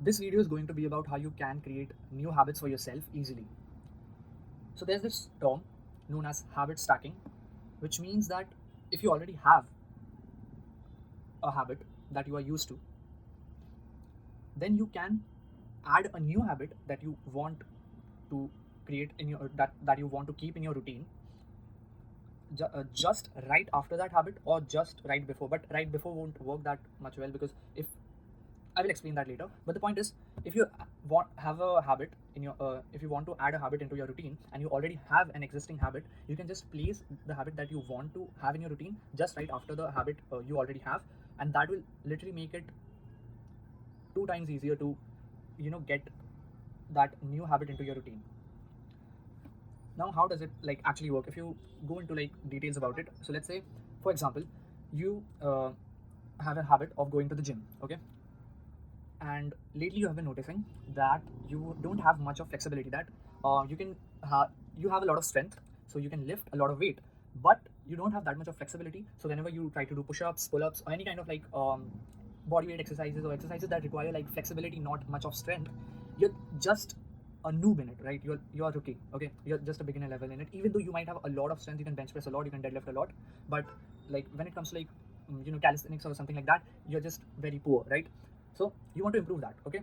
This video is going to be about how you can create new habits for yourself easily. So there's this term known as habit stacking, which means that if you already have a habit that you are used to, then you can add a new habit that you want to create in your that you want to keep in your routine just right after that habit or just right before. But right before won't work that much well, because if I will explain that later. But the point is, if you want have a habit in your, if you want to add a habit into your routine and you already have an existing habit, you can just place the habit that you want to have in your routine just right after the habit you already have, and that will literally make it 2 times easier to, get that new habit into your routine. Now, how does it like actually work? If you go into like details about it, so let's say, for example, you have a habit of going to the gym, okay? And lately you have been noticing that you don't have much of flexibility, that you have a lot of strength, so you can lift a lot of weight, but you don't have that much of flexibility. So whenever you try to do push-ups, pull-ups, or any kind of like body weight exercises or exercises that require like flexibility, not much of strength, you're just a noob in it, right? You're rookie, okay? You're just a beginner level in it. Even though you might have a lot of strength, you can bench press a lot, you can deadlift a lot, but like when it comes to like calisthenics or something like that, you're just very poor, right? So you want to improve that, okay?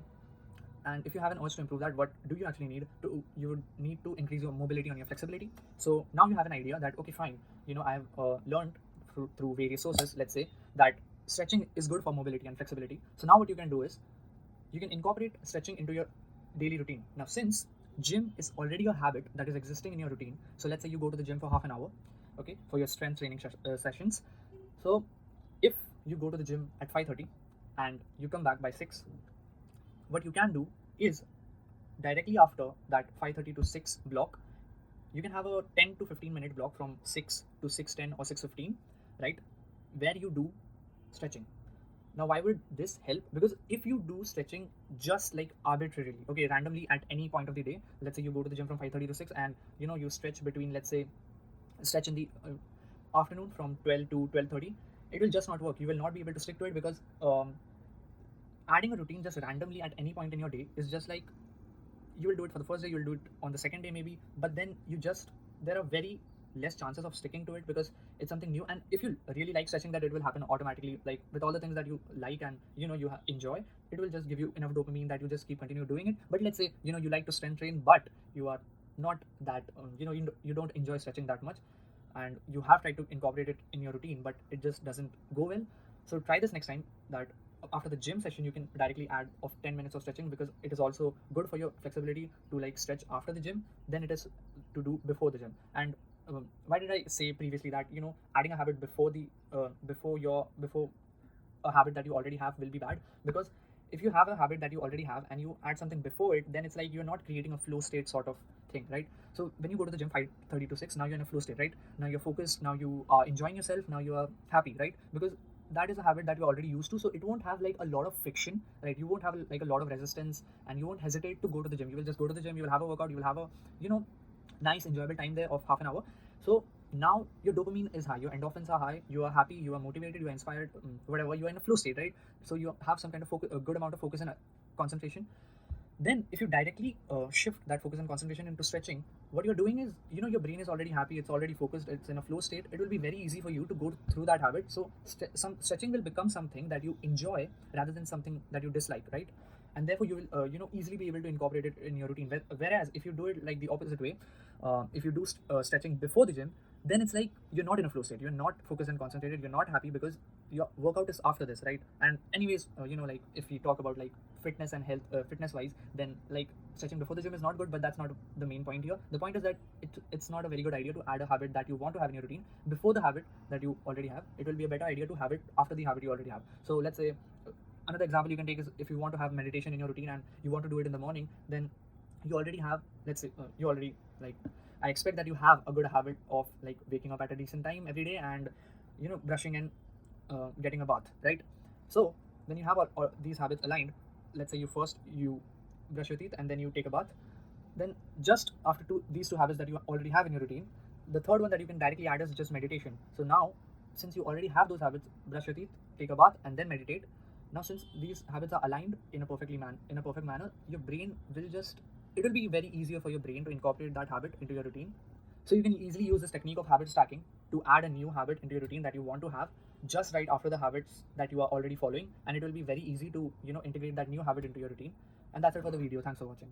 And if you have an urge to improve that, what do you actually need to? You would need to increase your mobility and your flexibility. So now you have an idea that, okay, fine, I have learned through various sources, let's say, that stretching is good for mobility and flexibility. So now what you can do is you can incorporate stretching into your daily routine. Now, since gym is already a habit that is existing in your routine, so let's say you go to the gym for half an hour, okay, for your strength training sessions. So if you go to the gym at 5:30 and you come back by 6, what you can do is directly after that 5:30 to 6 block, you can have a 10 to 15 minute block from 6 to 6:10 or 6:15, right, where you do stretching. Now, why would this help? Because if you do stretching just like arbitrarily, okay, randomly at any point of the day, let's say you go to the gym from 5:30 to 6, and you stretch between, let's say, stretch in the afternoon from 12 to 12:30, it will just not work. You will not be able to stick to it, because adding a routine just randomly at any point in your day is just like, you will do it for the first day, you will do it on the second day maybe, but then there are very less chances of sticking to it, because it's something new. And if you really like stretching, that it will happen automatically, like with all the things that you like and you enjoy, it will just give you enough dopamine that you just keep continue doing it. But let's say you like to strength train, but you are not that you don't enjoy stretching that much, and you have tried to incorporate it in your routine, but it just doesn't go well. So try this next time, that after the gym session you can directly add of 10 minutes of stretching, because it is also good for your flexibility to like stretch after the gym than it is to do before the gym. And why did I say previously that adding a habit before a habit that you already have will be bad? Because if you have a habit that you already have and you add something before it, then it's like you're not creating a flow state sort of thing, right? So when you go to the gym 5:30 to 6, now you're in a flow state, right? Now you're focused, now you are enjoying yourself, now you are happy, right? Because that is a habit that you're already used to, so it won't have like a lot of friction, right? You won't have like a lot of resistance, and you won't hesitate to go to the gym. You will just go to the gym, you will have a workout, you will have a nice enjoyable time there of half an hour. So now your dopamine is high, your endorphins are high, you are happy, you are motivated, you are inspired, whatever, you are in a flow state, right? So you have some kind of focus, a good amount of focus and concentration. Then if you directly shift that focus and concentration into stretching, what you're doing is, your brain is already happy, it's already focused, it's in a flow state, it will be very easy for you to go through that habit. So some stretching will become something that you enjoy rather than something that you dislike, right? And therefore you will easily be able to incorporate it in your routine. Whereas if you do it like the opposite way, if you do stretching before the gym, then it's like you're not in a flow state, you're not focused and concentrated, you're not happy, because your workout is after this, right? And anyways, like if we talk about like fitness and health, fitness wise, then like stretching before the gym is not good, but that's not the main point here. The point is that it's not a very good idea to add a habit that you want to have in your routine before the habit that you already have. It will be a better idea to have it after the habit you already have. So let's say, another example you can take is, if you want to have meditation in your routine and you want to do it in the morning, then you already have, let's say, you already like, I expect that you have a good habit of like waking up at a decent time every day, and brushing and getting a bath, right? So when you have all these habits aligned, let's say you brush your teeth and then you take a bath, then just after these two habits that you already have in your routine, the third one that you can directly add is just meditation. So now, since you already have those habits, brush your teeth, take a bath, and then meditate, Now, since these habits are aligned in a perfect manner, your brain will just, it will be very easier for your brain to incorporate that habit into your routine. So you can easily use this technique of habit stacking to add a new habit into your routine that you want to have just right after the habits that you are already following, and it will be very easy to integrate that new habit into your routine. And that's it for the video. Thanks for watching.